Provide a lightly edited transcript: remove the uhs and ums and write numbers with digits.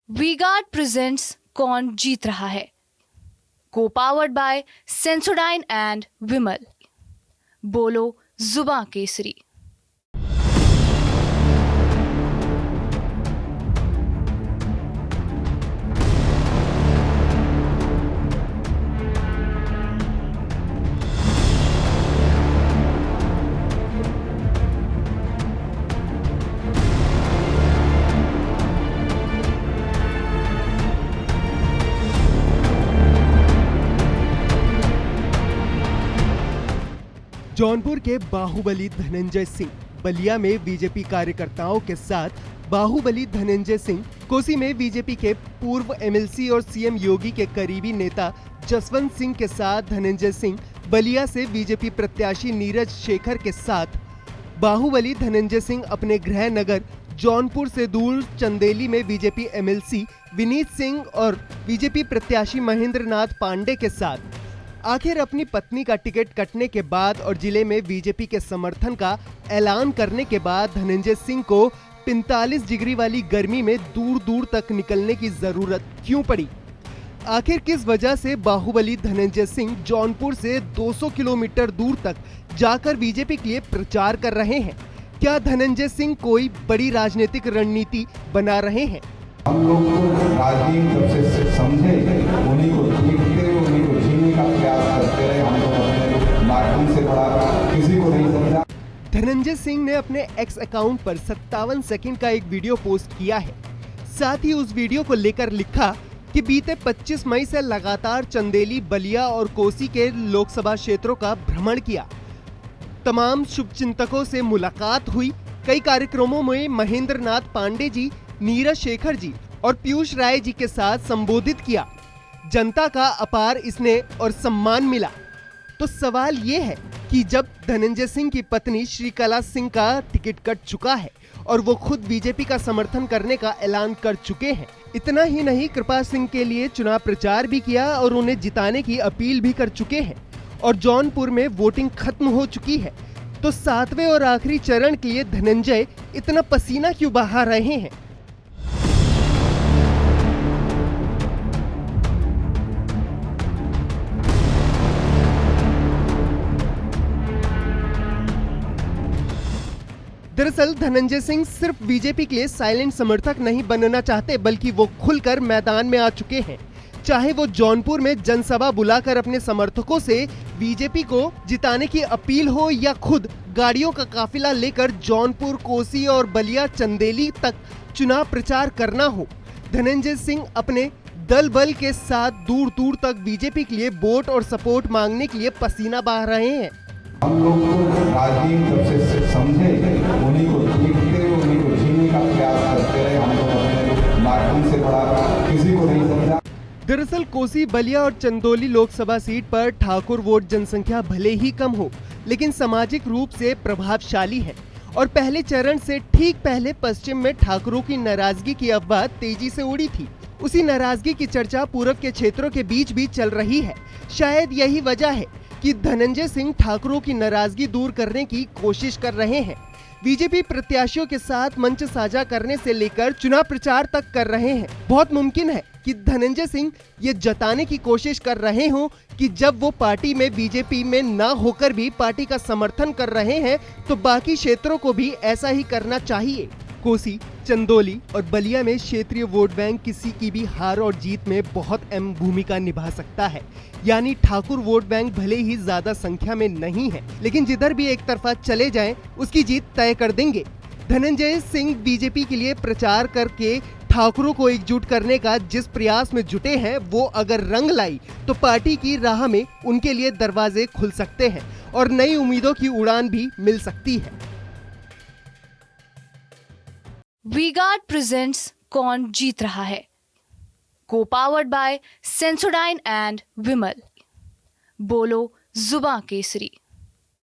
We guard presents कौन जीत रहा है, को पावर्ड बाय सेंसोडाइन एंड विमल। बोलो जुबां केसरी। जौनपुर के बाहुबली धनंजय सिंह बलिया में बीजेपी कार्यकर्ताओं के साथ, बाहुबली धनंजय सिंह कोसी में बीजेपी के पूर्व एमएलसी और सीएम योगी के करीबी नेता जसवंत सिंह के साथ, धनंजय सिंह बलिया से बीजेपी प्रत्याशी नीरज शेखर के साथ, बाहुबली धनंजय सिंह अपने गृह नगर जौनपुर से दूर चंदेली में बीजेपी एमएलसी विनीत सिंह और बीजेपी प्रत्याशी महेंद्र नाथ पांडे के साथ। आखिर अपनी पत्नी का टिकट कटने के बाद और जिले में बीजेपी के समर्थन का ऐलान करने के बाद धनंजय सिंह को 45 डिग्री वाली गर्मी में दूर दूर तक निकलने की जरूरत क्यों पड़ी? आखिर किस वजह से बाहुबली धनंजय सिंह जौनपुर से 200 किलोमीटर दूर तक जाकर बीजेपी के लिए प्रचार कर रहे हैं? क्या धनंजय सिंह कोई बड़ी राजनीतिक रणनीति बना रहे हैं? हम लोग को राजनीति जब से समझे, उन्हीं को देखते, उन्हीं को जीने का प्रयास करते रहे। हम लोग अपने माध्यम से बड़ा किसी को नहीं समझा। धनंजय सिंह ने अपने एक्स अकाउंट पर 57 सेकंड का एक वीडियो पोस्ट किया है। साथ ही उस वीडियो को लेकर लिखा कि बीते 25 मई से लगातार चंदेली, बलिया और कोसी के लोकसभा क्षेत्रों का भ्रमण किया। तमाम शुभचिंतकों से मुलाकात हुई। कई कार्यक्रमों में महेंद्र नाथ पांडे जी, नीरज शेखर जी और पीयूष राय जी के साथ संबोधित किया। जनता का अपार स्नेह और सम्मान मिला। तो सवाल ये है कि जब धनंजय सिंह की पत्नी श्रीकला सिंह का टिकट कट चुका है और वो खुद बीजेपी का समर्थन करने का ऐलान कर चुके हैं, इतना ही नहीं कृपा सिंह के लिए चुनाव प्रचार भी किया और उन्हें जिताने की अपील भी कर चुके हैं और जौनपुर में वोटिंग खत्म हो चुकी है, तो 7वें और आखिरी चरण के लिए धनंजय इतना पसीना क्यों बहा रहे हैं? दरअसल धनंजय सिंह सिर्फ बीजेपी के लिए साइलेंट समर्थक नहीं बनना चाहते, बल्कि वो खुलकर मैदान में आ चुके हैं। चाहे वो जौनपुर में जनसभा बुलाकर अपने समर्थकों से बीजेपी को जिताने की अपील हो या खुद गाड़ियों का काफिला लेकर जौनपुर, कोसी और बलिया, चंदेली तक चुनाव प्रचार करना हो, धनंजय सिंह अपने दल बल के साथ दूर दूर तक बीजेपी के लिए वोट और सपोर्ट मांगने के लिए पसीना बहा रहे हैं। हम लोग को राजनीति जब से समझे, उन्हीं को देखते, उन्हीं को जीने का प्रयास करते रहे। हम लोग अपने माध्यम से बड़ा किसी को नहीं समझा। दरअसल कोसी, बलिया और चंदौली लोकसभा सीट पर ठाकुर वोट जनसंख्या भले ही कम हो, लेकिन सामाजिक रूप से प्रभावशाली है और पहले चरण से ठीक पहले पश्चिम में ठाकुरों की नाराजगी की अफवाह तेजी से उड़ी थी। उसी नाराजगी की चर्चा पूर्व के क्षेत्रों के बीच भी चल रही है। शायद यही वजह है कि धनंजय सिंह ठाकुरों की नाराजगी दूर करने की कोशिश कर रहे हैं। बीजेपी प्रत्याशियों के साथ मंच साझा करने से लेकर चुनाव प्रचार तक कर रहे हैं। बहुत मुमकिन है कि धनंजय सिंह ये जताने की कोशिश कर रहे हों कि जब वो पार्टी में बीजेपी में ना होकर भी पार्टी का समर्थन कर रहे हैं, तो बाकी क्षेत्रों को भी ऐसा ही करना चाहिए। कोसी, चंदौली और बलिया में क्षेत्रीय वोट बैंक किसी की भी हार और जीत में बहुत अहम भूमिका निभा सकता है। यानी ठाकुर वोट बैंक भले ही ज्यादा संख्या में नहीं है, लेकिन जिधर भी एक तरफा चले जाएं, उसकी जीत तय कर देंगे। धनंजय सिंह बीजेपी के लिए प्रचार करके ठाकुरों को एकजुट करने का जिस प्रयास में जुटे हैं, वो अगर रंग लाई तो पार्टी की राह में उनके लिए दरवाजे खुल सकते हैं और नई उम्मीदों की उड़ान भी मिल सकती है। वी गार्ड प्रेजेंट्स कौन जीत रहा है, को पावर्ड बाय सेंसोडाइन एंड विमल। बोलो जुबां केसरी।